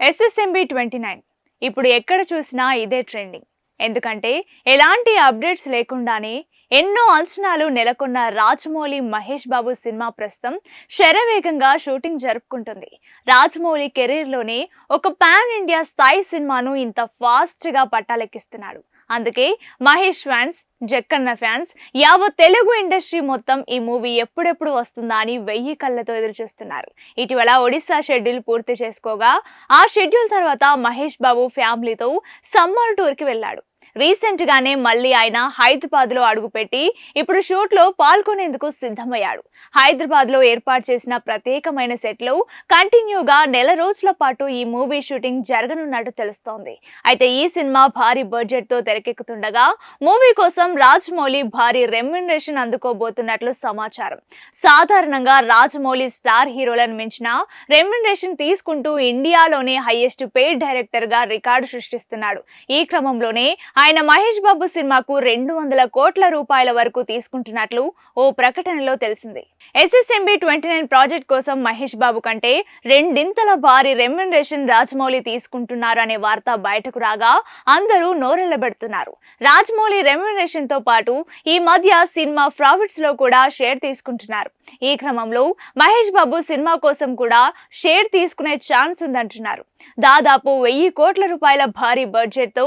SSMB 29 ఇప్పుడు ఎక్కడ చూసినా ఇదే ట్రెండింగ్. ఎందుకంటే ఎలాంటి అప్డేట్స్ లేకుండానే ఎన్నో అంచనాలు నెలకొన్న రాజమౌళి మహేష్ బాబు సినిమా ప్రస్తుతం శరవేగంగా షూటింగ్ జరుపుకుంటుంది. రాజమౌళి కెరీర్లోనే ఒక పాన్ ఇండియా స్థాయి సినిమాను ఇంత ఫాస్ట్గా పట్టాలెక్కిస్తున్నాడు. అందుకే మహేష్ ఫ్యాన్స్, జక్కన్న ఫ్యాన్స్, యావత్ తెలుగు ఇండస్ట్రీ మొత్తం ఈ మూవీ ఎప్పుడెప్పుడు వస్తుందా అని 1000 కళ్ళతో ఎదురు చూస్తున్నారు. ఇటీవల ఒడిశా షెడ్యూల్ పూర్తి చేసుకోగా ఆ షెడ్యూల్ తర్వాత మహేష్ బాబు ఫ్యామిలీతో సమ్మర్ టూర్కి వెళ్ళాడు. రీసెంట్ గానే మళ్ళీ ఆయన హైదరాబాద్ లో అడుగుపెట్టి ఇప్పుడు షూట్ లో పాల్గొనేందుకు సిద్ధమయ్యాడు. హైదరాబాద్ లో ఏర్పాటు చేసిన ప్రత్యేకమైన సెట్ లో కంటిన్యూగా నెల రోజుల పాటు ఈ మూవీ షూటింగ్ జరగనున్నట్టు తెలుస్తోంది. అయితే ఈ సినిమా భారీ బడ్జెట్ తో తెరకెక్కుతుండగా మూవీ కోసం రాజమౌళి భారీ రెమ్యునరేషన్ అందుకోబోతున్నట్లు సమాచారం. సాధారణంగా రాజమౌళి స్టార్ హీరోలను మించిన రెమ్యునరేషన్ తీసుకుంటూ ఇండియాలోనే హైయెస్ట్ పెయిడ్ డైరెక్టర్ గా రికార్డు సృష్టిస్తున్నాడు. ఈ క్రమంలోనే ఆయన మహేష్ బాబు సినిమాకు 200 కోట్ల రూపాయల వరకు తీసుకుంటున్నట్లు ఓ ప్రకటనలో తెలిసింది. SSMB 29 ప్రాజెక్ట్ కోసం మహేష్ బాబు కంటే రెండింతల భారీ రెమ్యునరేషన్ రాజమౌళి తీసుకుంటున్నారు అనే వార్త బయటకు రాగా అందరూ నోరెళ్లబెడుతున్నారు. రాజమౌళి రెమ్యునరేషన్ తో పాటు ఈ మధ్య సినిమా ప్రాఫిట్స్ లో కూడా షేర్ తీసుకుంటున్నారు. ఈ క్రమంలో మహేష్ బాబు సినిమా కోసం కూడా షేర్ తీసుకునే ఛాన్స్ ఉందంటున్నారు. దాదాపు 1000 కోట్ల రూపాయల భారీ బడ్జెట్ తో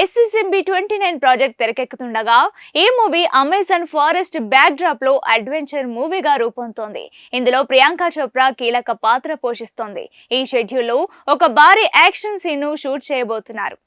SSMB 29 ప్రాజెక్ట్ తెరకెక్కుతుండగా ఈ movie Amazon forest back drop లో అడ్వెంచర్ మూవీగా రూపొందుతోంది. ఇందులో ప్రియాంక చోప్రా కీలక పాత్ర పోషిస్తోంది. ఈ షెడ్యూల్ లో ఒక భారీ యాక్షన్ సీన్ ను షూట్ చేయబోతున్నారు.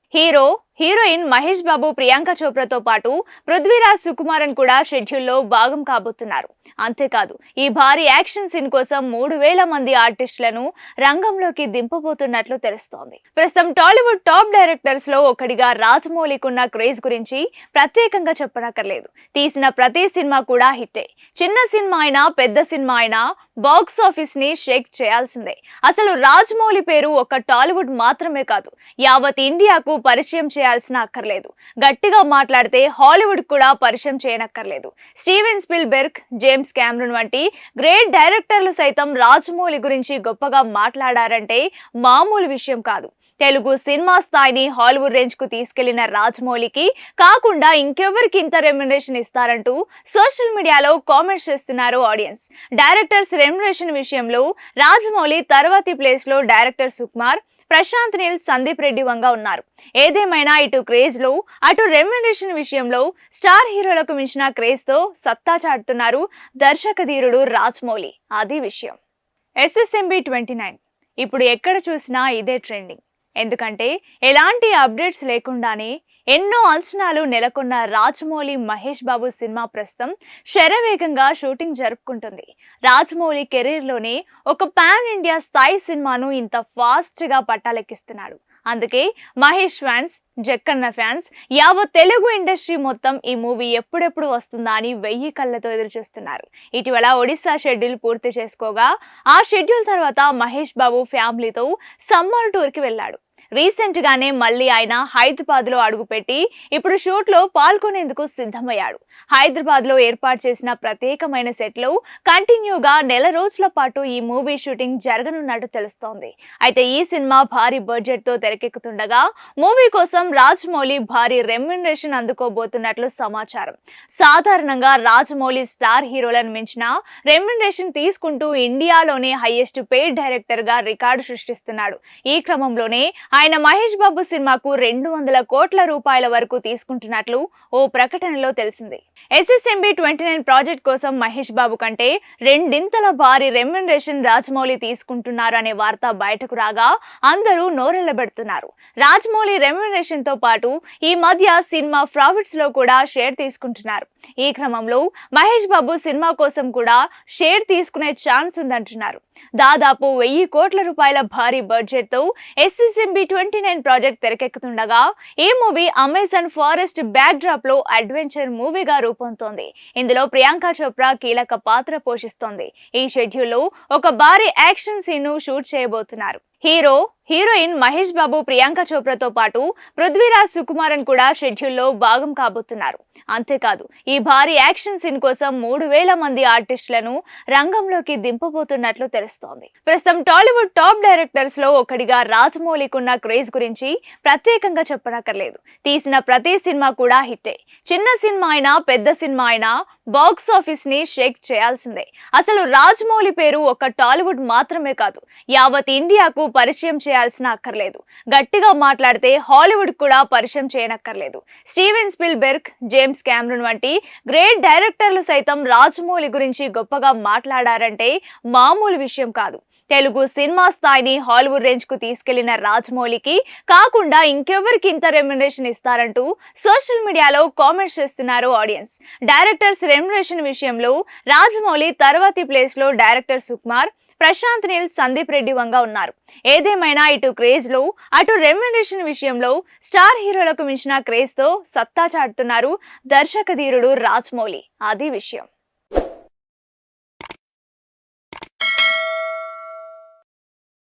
హీరోయిన్ మహేష్ బాబు, ప్రియాంక చోప్రాతో పాటు పృథ్వీరాజ్ సుకుమారన్ కూడా షెడ్యూల్లో భాగం కాబోతున్నారు. అంతేకాదు ఈ భారీ యాక్షన్ సీన్ కోసం 3000 మంది ఆర్టిస్టులను రంగంలోకి దింపబోతున్నట్లు తెలుస్తోంది. ప్రస్తుతం టాలీవుడ్ టాప్ డైరెక్టర్స్ లో ఒకటిగా రాజమౌళికున్న క్రేజ్ గురించి ప్రత్యేకంగా చెప్పనక్కర్లేదు. తీసిన ప్రతి సినిమా కూడా హిట్టే. చిన్న సినిమా అయినా పెద్ద సినిమా అయినా బాక్స్ ఆఫీస్ ని షేక్ చేయాల్సిందే. అసలు రాజమౌళి పేరు ఒక టాలీవుడ్ మాత్రమే కాదు, యావత్ ఇండియాకు పరిచయం చేయాల్సిన అక్కర్లేదు. గట్టిగా మాట్లాడితే హాలీవుడ్ కూడా పరిచయం చేయనక్కర్లేదు. స్టీవెన్ స్పిల్బెర్గ్, జేమ్స్ కెమెరాన్ వంటి గ్రేట్ డైరెక్టర్లు సైతం రాజమౌళి గురించి గొప్పగా మాట్లాడారంటే మామూలు విషయం కాదు. తెలుగు సినిమా స్థాయిని హాలీవుడ్ రేంజ్ కు తీసుకెళ్లిన రాజమౌళికి కాకుండా ఇంకెవరికి ఇంత రెమ్యునరేషన్ ఇస్తారంటూ సోషల్ మీడియాలో కామెంట్స్ చేస్తున్నారు ఆడియన్స్. డైరెక్టర్స్ రెమ్యునరేషన్ విషయంలో రాజమౌళి తర్వాతి ప్లేస్ లో డైరెక్టర్ సుకుమార్, ప్రశాంత్ నీల్, సందీప్ రెడ్డి వంగా ఉన్నారు. ఏదేమైనా ఇటు క్రేజ్ లో అటు రెమ్యునరేషన్ విషయంలో స్టార్ హీరోలకు మించిన క్రేజ్ తో సత్తా చాటుతున్నారు దర్శక ధీరుడు రాజమౌళి. అది విషయం. SSMB 29 ఇప్పుడు ఎక్కడ చూసినా ఇదే ట్రెండింగ్. ఎందుకంటే ఎలాంటి అప్డేట్స్ లేకుండానే ఎన్నో అంచనాలు నెలకొన్న రాజమౌళి మహేష్ బాబు సినిమా ప్రస్తుతం శరవేగంగా షూటింగ్ జరుపుకుంటుంది. రాజమౌళి కెరీర్లోనే ఒక పాన్ ఇండియా స్థాయి సినిమాను ఇంత ఫాస్ట్గా పట్టాలెక్కిస్తున్నాడు. అందుకే మహేష్ ఫ్యాన్స్, జక్కన్న ఫ్యాన్స్, యావత్ తెలుగు ఇండస్ట్రీ మొత్తం ఈ మూవీ ఎప్పుడెప్పుడు వస్తుందా అని 1000 కళ్ళతో ఎదురు చూస్తున్నారు. ఇటీవల ఒడిశా షెడ్యూల్ పూర్తి చేసుకోగా ఆ షెడ్యూల్ తర్వాత మహేష్ బాబు ఫ్యామిలీతో సమ్మర్ టూర్కి వెళ్ళాడు. రీసెంట్ గానే మళ్ళీ ఆయన హైదరాబాద్ లో అడుగుపెట్టి ఇప్పుడు షూట్ లో పాల్గొనేందుకు సిద్ధమయ్యాడు. హైదరాబాద్ లో ఏర్పాటు చేసిన ప్రత్యేకమైన సెట్ లో కంటిన్యూగా నెల రోజుల పాటు ఈ మూవీ షూటింగ్ జరగనున్నట్టు తెలుస్తోంది. అయితే ఈ సినిమా భారీ బడ్జెట్ తో తెరకెక్కుతుండగా మూవీ కోసం రాజమౌళి భారీ రెమ్యునరేషన్ అందుకోబోతున్నట్లు సమాచారం. సాధారణంగా రాజమౌళి స్టార్ హీరోలను మించిన రెమ్యునరేషన్ తీసుకుంటూ ఇండియాలోనే హైయెస్ట్ పెయిడ్ డైరెక్టర్ గా రికార్డు సృష్టిస్తున్నాడు. ఈ క్రమంలోనే ఆయన మహేష్ బాబు సినిమాకు 200 కోట్ల రూపాయల వరకు తీసుకుంటున్నట్లు ఓ ప్రకటనలో తెలిసింది. SSMB 29 ప్రాజెక్ట్ కోసం మహేష్ బాబు కంటే రెండింతల భారీ రెమ్యునరేషన్ రాజమౌళి తీసుకుంటున్నారు అనే వార్త బయటకు రాగా అందరూ నోరెళ్లబెడుతున్నారు. రాజమౌళి రెమ్యునరేషన్ తో పాటు ఈ మధ్య సినిమా ప్రాఫిట్స్ లో కూడా షేర్ తీసుకుంటున్నారు. ఈ క్రమంలో మహేష్ బాబు సినిమా కోసం కూడా షేర్ తీసుకునే ఛాన్స్ ఉందంటున్నారు. దాదాపు 1000 కోట్ల రూపాయల భారీ బడ్జెట్ తో SSMB 29 ప్రాజెక్ట్ తెరకెక్కుతుండగా ఈ movie Amazon forest back drop లో అడ్వెంచర్ మూవీగా రూపొందుతోంది. ఇందులో ప్రియాంక చోప్రా కీలక పాత్ర పోషిస్తోంది. ఈ షెడ్యూల్ లో ఒక భారీ యాక్షన్ సీన్ ను షూట్ చేయబోతున్నారు. హీరోయిన్ మహేష్ బాబు, ప్రియాంక చోప్రాతో పాటు పృథ్వీరాజ్ సుకుమారన్ కూడా షెడ్యూల్లో భాగం కాబోతున్నారు. అంతేకాదు ఈ భారీ యాక్షన్ సీన్ కోసం 3,000 మంది ఆర్టిస్టులను రంగంలోకి దింపబోతున్నట్లు తెలుస్తోంది. ప్రస్తుతం టాలీవుడ్ టాప్ డైరెక్టర్స్ లో ఒకటిగా రాజమౌళికున్న క్రేజ్ గురించి ప్రత్యేకంగా చెప్పనక్కర్లేదు. తీసిన ప్రతి సినిమా కూడా హిట్టే. చిన్న సినిమా అయినా పెద్ద సినిమా అయినా బాక్స్ ఆఫీస్ ని షేక్ చేయాల్సిందే. అసలు రాజమౌళి పేరు ఒక టాలీవుడ్ మాత్రమే కాదు, యావత్ ఇండియాకు పరిచయం చేయాల్సిన అక్కర్లేదు. గట్టిగా మాట్లాడితే హాలీవుడ్ కూడా పరిచయం చేయనక్కర్లేదు. స్టీవెన్ స్పిల్బెర్గ్, జేమ్స్ కెమెరాన్ వంటి గ్రేట్ డైరెక్టర్లు సైతం రాజమౌళి గురించి గొప్పగా మాట్లాడారంటే మామూలు విషయం కాదు. తెలుగు సినిమా స్థాయిని హాలీవుడ్ రేంజ్ కు తీసుకెళ్లిన రాజమౌళికి కాకుండా ఇంకెవరికి ఇంత రెమ్యునరేషన్ ఇస్తారంటూ సోషల్ మీడియాలో కామెంట్స్ చేస్తున్నారు ఆడియన్స్. డైరెక్టర్స్ రెమ్యునరేషన్ విషయంలో రాజమౌళి తర్వాతి ప్లేస్ లో డైరెక్టర్ సుకుమార్, ప్రశాంత్ నీల్, సందీప్ రెడ్డి వంగా ఉన్నారు. ఏదేమైనా ఇటు క్రేజ్ లో అటు రెమ్యునరేషన్ విషయంలో స్టార్ హీరోలకు మించిన క్రేజ్ తో సత్తా చాటుతున్నారు దర్శక ధీరుడు రాజమౌళి. అది విషయం.